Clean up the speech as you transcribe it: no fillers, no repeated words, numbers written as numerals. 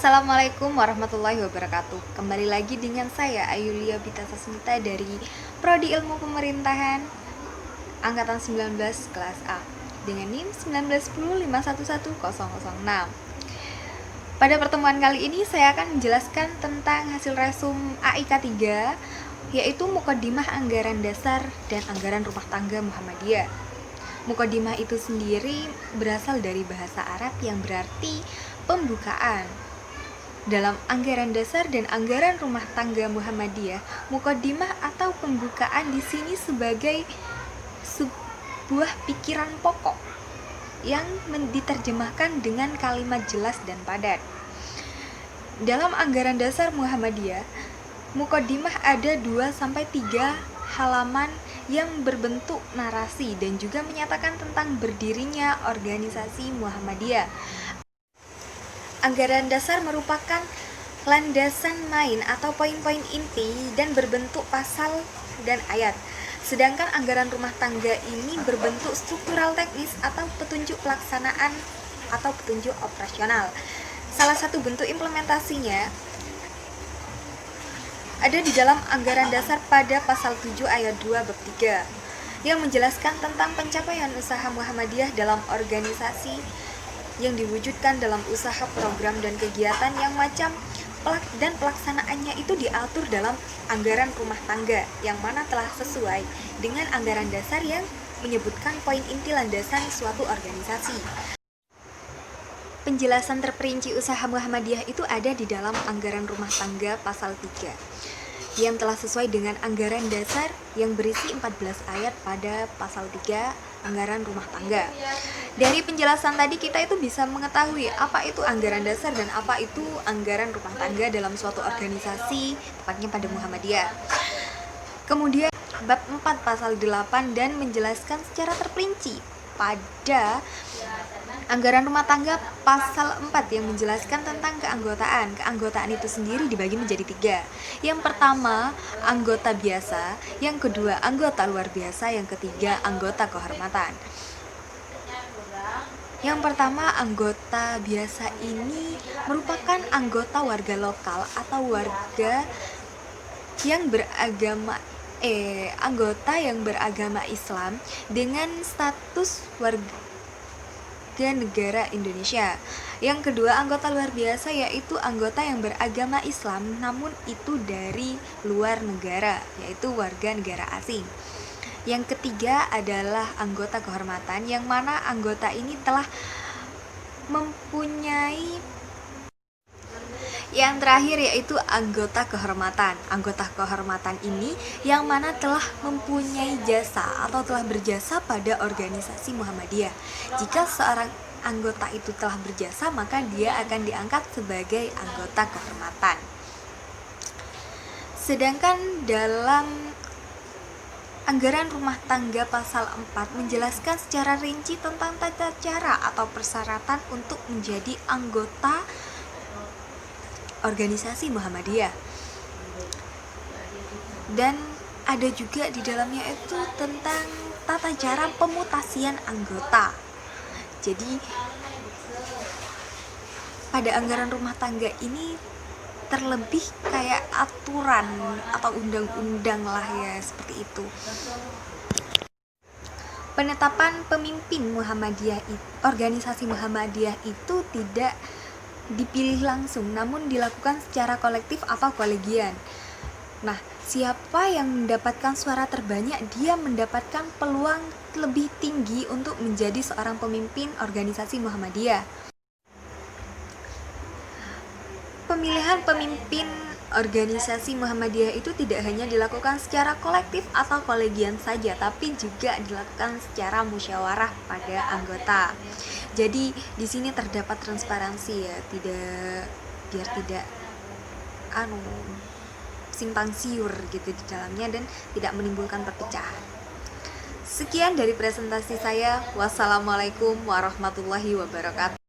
Assalamualaikum warahmatullahi wabarakatuh. Kembali lagi dengan saya Ayulia Bita Sasmita dari Prodi Ilmu Pemerintahan Angkatan 19 kelas A dengan NIM 19105111006. Pada pertemuan kali ini saya akan menjelaskan tentang hasil resum AIK 3, yaitu Muqaddimah Anggaran Dasar dan Anggaran Rumah Tangga Muhammadiyah. Muqaddimah itu sendiri berasal dari bahasa Arab yang berarti pembukaan. Dalam anggaran dasar dan anggaran rumah tangga Muhammadiyah, muqaddimah atau pembukaan di sini sebagai sebuah pikiran pokok yang diterjemahkan dengan kalimat jelas dan padat. Dalam anggaran dasar Muhammadiyah, muqaddimah ada 2-3 halaman yang berbentuk narasi dan juga menyatakan tentang berdirinya organisasi Muhammadiyah. Anggaran dasar merupakan landasan main atau poin-poin inti dan berbentuk pasal dan ayat. Sedangkan anggaran rumah tangga ini berbentuk struktural teknis atau petunjuk pelaksanaan atau petunjuk operasional. Salah satu bentuk implementasinya ada di dalam anggaran dasar pada pasal 7 ayat 2 bab 3 yang menjelaskan tentang pencapaian usaha Muhammadiyah dalam organisasi yang diwujudkan dalam usaha, program, dan kegiatan yang macam dan pelaksanaannya itu diatur dalam anggaran rumah tangga yang mana telah sesuai dengan anggaran dasar yang menyebutkan poin inti landasan suatu organisasi. Penjelasan terperinci usaha Muhammadiyah itu ada di dalam anggaran rumah tangga pasal 3 yang telah sesuai dengan anggaran dasar yang berisi 14 ayat pada pasal 3 anggaran rumah tangga. Dari penjelasan tadi kita itu bisa mengetahui apa itu anggaran dasar dan apa itu anggaran rumah tangga dalam suatu organisasi, tepatnya pada Muhammadiyah. Kemudian bab 4 pasal 8 dan menjelaskan secara terperinci pada anggaran rumah tangga pasal 4 yang menjelaskan tentang keanggotaan. Keanggotaan itu sendiri dibagi menjadi 3. Yang pertama, anggota biasa. Yang kedua, anggota luar biasa. Yang ketiga, anggota kehormatan. Yang pertama, anggota biasa ini merupakan anggota warga lokal atau warga yang anggota yang beragama Islam dengan status warga negara Indonesia. Yang kedua, anggota luar biasa yaitu anggota yang beragama Islam namun itu dari luar negara, yaitu warga negara asing. Yang ketiga adalah anggota kehormatan, yang mana anggota ini telah mempunyai. Yang terakhir yaitu anggota kehormatan. Anggota kehormatan ini yang mana telah mempunyai jasa atau telah berjasa pada organisasi Muhammadiyah. Jika seorang anggota itu telah berjasa, maka dia akan diangkat sebagai anggota kehormatan. Sedangkan dalam anggaran rumah tangga pasal 4 menjelaskan secara rinci tentang tata cara atau persyaratan untuk menjadi anggota organisasi Muhammadiyah. Dan ada juga di dalamnya itu tentang tata cara pemutasian anggota. Jadi pada anggaran rumah tangga ini terlebih kayak aturan atau undang-undang lah ya, seperti itu. Penetapan pemimpin Muhammadiyah, organisasi Muhammadiyah itu tidak dipilih langsung, namun dilakukan secara kolektif atau kolegian. Nah, siapa yang mendapatkan suara terbanyak, dia mendapatkan peluang lebih tinggi untuk menjadi seorang pemimpin organisasi Muhammadiyah. Pemilihan pemimpin organisasi Muhammadiyah itu tidak hanya dilakukan secara kolektif atau kolegian saja, tapi juga dilakukan secara musyawarah pada anggota. Jadi di sini terdapat transparansi ya, biar tidak simpang siur gitu di dalamnya dan tidak menimbulkan perpecahan. Sekian dari presentasi saya. Wassalamualaikum warahmatullahi wabarakatuh.